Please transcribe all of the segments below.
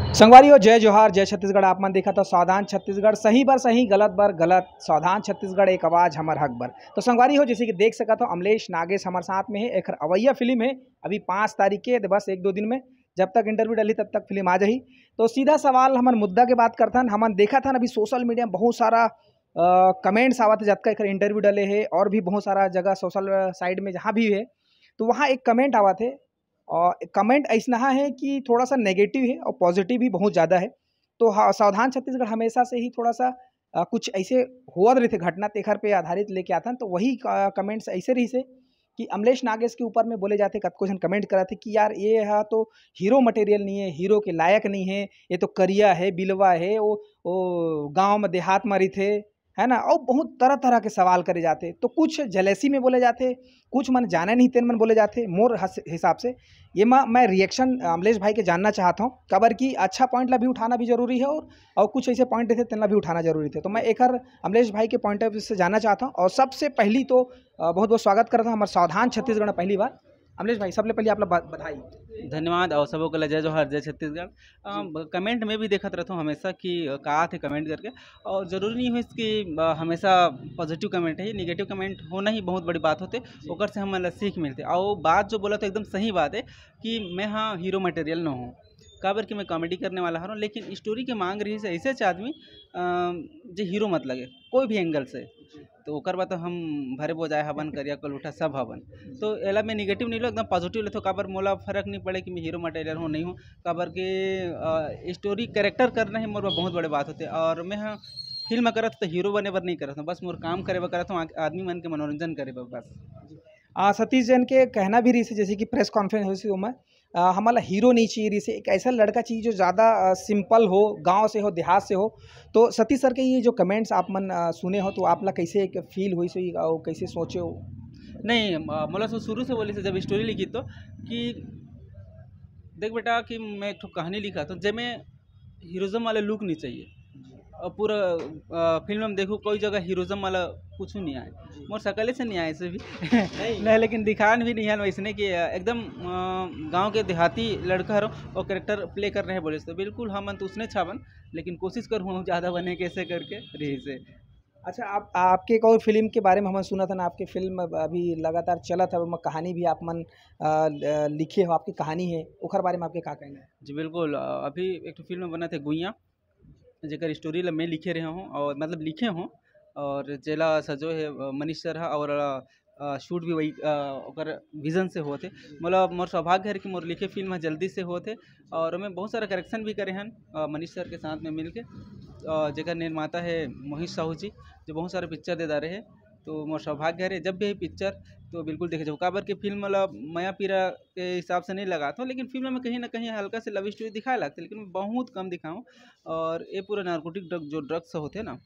संगवारी हो जय जोहार जय छत्तीसगढ़। आप मन देखा तो सावधान छत्तीसगढ़, सही बर सही गलत बर गलत, सावधान छत्तीसगढ़ एक आवाज़ हमर हक बर। तो संगवारी हो जैसे कि देख सका तो अमलेश नागेश हमारे साथ में है। एक अवैया फिल्म है, अभी 5 तारीख के बस 1-2 दिन में जब तक इंटरव्यू डली तब तक फिल्म आ जाही। तो सीधा सवाल हमन मुद्दा के बात करथन। हमन देखा था अभी सोशल मीडिया में बहुत सारा कमेंट्स आवत जब तक इंटरव्यू डले है, और भी बहुत सारा जगह सोशल साइड में जहाँ भी है तो वहाँ एक कमेंट आवा थे। और कमेंट ऐसा है कि थोड़ा-सा नेगेटिव है और पॉजिटिव भी बहुत ज़्यादा है। तो हाँ, सावधान छत्तीसगढ़ हमेशा से ही थोड़ा-सा कुछ ऐसे होवत रहिथे घटना तेखर पे आधारित लेके आथन। तो वही कमेंट्स ऐसे रही से कि अमलेश नागेश के ऊपर में बोले जाते, कतको झन कमेंट करत थे कि यार ये ह तो हीरो मटेरियल नहीं है, हीरो के लायक नहीं है, ये तो करिया है, बिलवा है, वो गाँव में देहात में रहिथे, है ना? और बहुत तरह-तरह के सवाल करे जाते। तो कुछ जेलसी में बोले जाते, कुछ मन जाने नहीं तेन मन बोले जाते। मोर हिसाब से ये मैं रिएक्शन अमलेश भाई के जानना चाहता हूँ, काबर कि अच्छा पॉइंट ला भी उठाना भी जरूरी है, और कुछ ऐसे पॉइंट थे तेन ला भी उठाना जरूरी थे। तो मैं एक अमलेश भाई के पॉइंट ऑफ व्यू से जानना चाहता हूँ। और सबसे पहली तो बहुत बहुत स्वागत करता हूँ हमारे सावधान छत्तीसगढ़ में पहली बार। अमलेश भाई सबले पहले आप लोग बधाई। धन्यवाद और सबको के लिए जय जोहार जय छत्तीसगढ़। कमेंट में भी देखत रहता हूँ हमेशा कि का थे कमेंट करके, और ज़रूरी नहीं है कि हमेशा पॉजिटिव कमेंट है, निगेटिव कमेंट होना ही बहुत बड़ी बात होते, ओकर से हमें सीख मिलते। और बात जो बोला तो एकदम सही बात है कि मैं हाँ हीरो मटेरियल न हूँ, काबर कि मैं कॉमेडी करने वाला हूँ, लेकिन स्टोरी के मांग रही से ऐसे आदमी जो हीरो मत लगे कोई भी एंगल से, तो ओकर बाद तो हम भरे बोजाए हवन करिया कल उठा सब हवन। तो एला मैं निगेटिव नहीं लो, एकदम पॉजिटिव लेते, काबर मोला फर्क नहीं पड़े कि मैं हीरो मटेरियल हूँ नहीं हूँ, काबर के स्टोरी कैरेक्टर करना है मोर बहुत बड़े बात होते। और मैं हाँ फिल्म करत तो हीरो बने बर नहीं करत हूँ, बस मोर काम करे बर करत हूँ, आदमी मन के मनोरंजन करे बर बस। सतीश जैन के कहना भी रही से, जैसे कि प्रेस कॉन्फ्रेंस हुई थी में हमारा हीरो नहीं चाहिए रही से, एक ऐसा लड़का चाहिए जो ज़्यादा सिंपल हो, गांव से हो, देहात से हो। तो सतीश सर के ये जो कमेंट्स आप मन सुने हो तो आप ला कैसे एक फील हुई सही और कैसे सोचे हो? नहीं मोला तो शुरू से बोली से जब स्टोरी लिखी तो कि देख बेटा कि मैं एक कहानी लिखा तो जब में हीरोज़म वाला लुक नहीं चाहिए, और पूरा फिल्म में देखो कोई जगह हीरोज़म वाला कुछ नहीं आए, मोर सकले से नहीं आए ऐसे भी नहीं, लेकिन दिखान भी नहीं है वैसने कि एकदम गांव के देहाती लड़का हरो और कैरेक्टर प्ले कर रहे हैं बोले तो बिल्कुल हम तो उसने छावन, लेकिन कोशिश करूँ ज़्यादा बने कैसे करके रही से। अच्छा, आप आपके एक और फिल्म के बारे में हमने सुना था ना, आपकी फिल्म अभी लगातार चला था, कहानी भी आप मन लिखे हो, आपकी कहानी है, ओखर बारे में आपके का कहना है? जी बिल्कुल, अभी एक फिल्म बना थे गुइया, जेकर स्टोरी ला मैं लिखे रहे हूँ और मतलब लिखे हूँ, और जेला सजो है मनीष सर और शूट भी वही ओकर विजन से होते। मतलब मोर सौभाग्य है कि मोर लिखे फिल्म जल्दी से होते, और मैं बहुत सारा करेक्शन भी करे हैं मनीष सर के साथ में मिल के, जेकर निर्माता है मोहित साहू जी, जो बहुत सारे पिक्चर दे डाले हैं। तो मोर सौभाग्य है जब भी है पिक्चर तो बिल्कुल देखे जाओ, काबर के फिल्म मतलब माया पीरा के हिसाब से नहीं लगाता हूँ, लेकिन फिल्म में कहीं ना कहीं हल्का से लव स्टोरी दिखाए लगता है, लेकिन मैं बहुत कम दिखाऊँ। और ये पूरा नार्कोटिक ड्रग जो ड्रग्स होते ना,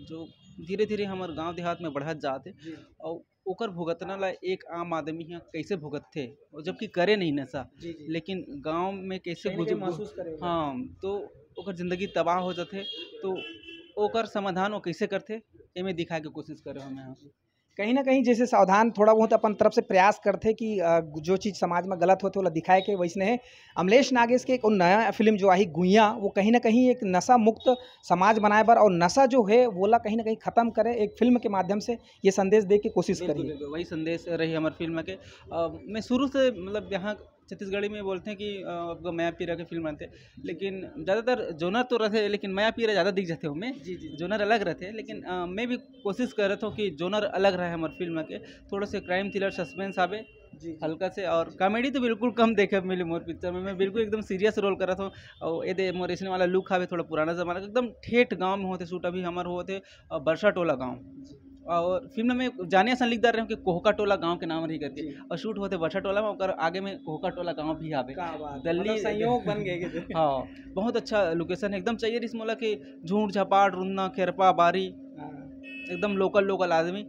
जो धीरे धीरे हमारे गांव देहात में बढ़त जाते, और ओकर भुगतना ला एक आम आदमी है कैसे भुगतते, और जबकि करे नहीं नशा, लेकिन गांव में कैसे महसूस करे। हाँ, तो ओकर जिंदगी तबाह हो जाते, तो ओकर समाधान वो कैसे करते एमे दिखाए के कोशिश करे हमें यहाँ। कहीं ना कहीं जैसे सावधान थोड़ा बहुत अपन तरफ से प्रयास करते कि जो चीज़ समाज में गलत होते वो दिखाए के, वैसने है अमलेश नागेश के एक नया फिल्म जो आई गुइया, वो कहीं ना कहीं एक नशा मुक्त समाज बनाए बर और नशा जो है वो ला कहीं ना कहीं ख़त्म करे, एक फिल्म के माध्यम से ये संदेश दे के कोशिश करी। वही संदेश रही हमारे फिल्म के। मैं शुरू से मतलब यहाँ छत्तीसगढ़ी में बोलते हैं कि आपको माया पीरा के फिल्म बनते, लेकिन ज़्यादातर जोनर तो रहते, लेकिन माया पीरा ज़्यादा दिख जाते हमें, जोनर अलग रहते हैं, लेकिन मैं भी कोशिश कर रहा था कि जोनर अलग रहे हमारे फिल्म के, थोड़ा से क्राइम थ्रिलर सस्पेंस आवे हल्का से, और कॉमेडी तो बिल्कुल कम देखे मिली मोर पिक्चर में। मैं बिल्कुल एकदम सीरियस रोल कर रहा था, और ये दे मोर इसने वाला लुक आवे थोड़ा पुराना ज़माना, एकदम ठेठ गाँव में होते शूट अभी हमारे होते बरसा टोला गाँव, और फिल्म में जाने ऐसा लिख दे रहे हो कि कोहका टोला गांव के नाम रही करके, और शूट होते वर्षा टोला में, और आगे में कोहका टोला गांव भी आवे दिल्ली संयोग बन गए। हाँ, बहुत अच्छा लोकेशन है, एकदम चाहिए इस मोला कि झूठ झपाट रुन्ना खेरपा बारी, एकदम लोकल लोकल आदमी।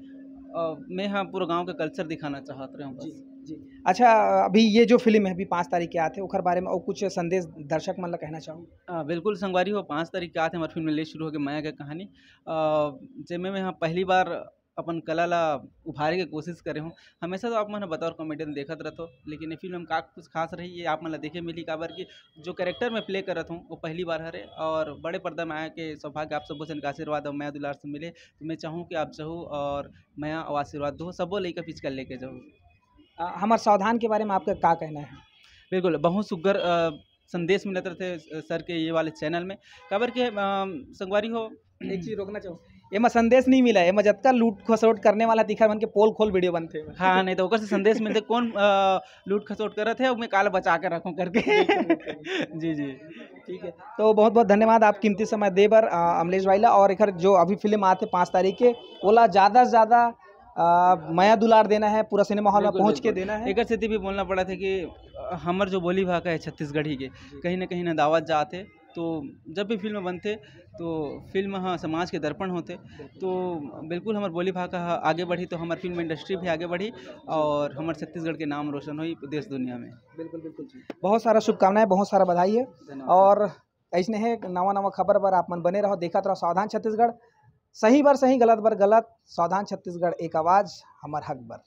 मैं हाँ पूरा गांव का कल्चर दिखाना चाहत रहे हूँ बस। जी। अच्छा, अभी ये जो फिल्म है अभी 5 तारीख के आते ओखर बारे में और कुछ संदेश दर्शक मन ला कहना चाहूँ? बिल्कुल संगवारी हो, 5 तारीख के आते हमारे फिल्म रिलीज शुरू हो गए माया के कहानी, जिसमें मैं हाँ पहली बार अपन कला ला उभारे के कोशिश करे हूँ। हमेशा तो आप मन बतौर कॉमेडियन देखत रहते हो, लेकिन ये फिल्म में का कुछ खास रही ये आप मन ला देखे मिली, काबर कि जो कैरेक्टर में प्ले करत हूँ वो पहली बार हरे और बड़े पर्दा में आए के सौभाग्य आप सबो से आशीर्वाद और मैं दुलार से मिले। तो मैं चाहूँ कि आप चाहूँ और मैं आशीर्वाद दो सबो लेकर पिचकल लेके जाऊँ। हमार सावधान के बारे में आपका का कहना है? बिल्कुल, बहुत सुघ्घर संदेश मिलत रथे सर के ये वाले चैनल में, काबर के संगवारी हो एक चीज रोकना चाहूँ, एमा संदेश नहीं मिला, एमा जतका लूट खसोट करने वाला दिखा मन के पोल खोल वीडियो बनथे। हाँ, नहीं तो ओकर से संदेश मिलते कौन लूट खसोट करत है और मैं काला बचा के रखूँ करके। जी, जी। ठीक है, तो बहुत बहुत धन्यवाद आप कीमती समय दे बर अमलेश भाई ला। और एकर जो अभी फिल्म आते 5 तारीख के ओला ज़्यादा से ज़्यादा माया दुलार देना है, पूरा सिनेमा हॉल में बिल्कुल, पहुँच के बिल्कुल। देना है। एकर सेती भी बोलना पड़ा था कि हमर जो बोली भाषा है छत्तीसगढ़ी के, कहीं न कहीं न दावत जाते। तो जब भी फ़िल्म बनथे तो फ़िल्म ह समाज के दर्पण होथे, तो बिल्कुल हमर बोली भाषा ह आगे बढ़ी तो हमर फ़िल्म इंडस्ट्री भी आगे बढ़ी और हमर छत्तीसगढ़ के नाम रोशन होई देश दुनिया में। बिल्कुल, बिल्कुल। बहुत सारा शुभकामनाएँ, बहुत सारा बधाई है। धन्यवाद। और ऐसने है नवा-नवा खबर बर आप मन बने रहो, देखत रहो सावधान छत्तीसगढ़। सही बर सही, गलत बर गलत, सावधान छत्तीसगढ़, एक आवाज़ हमर हक बर।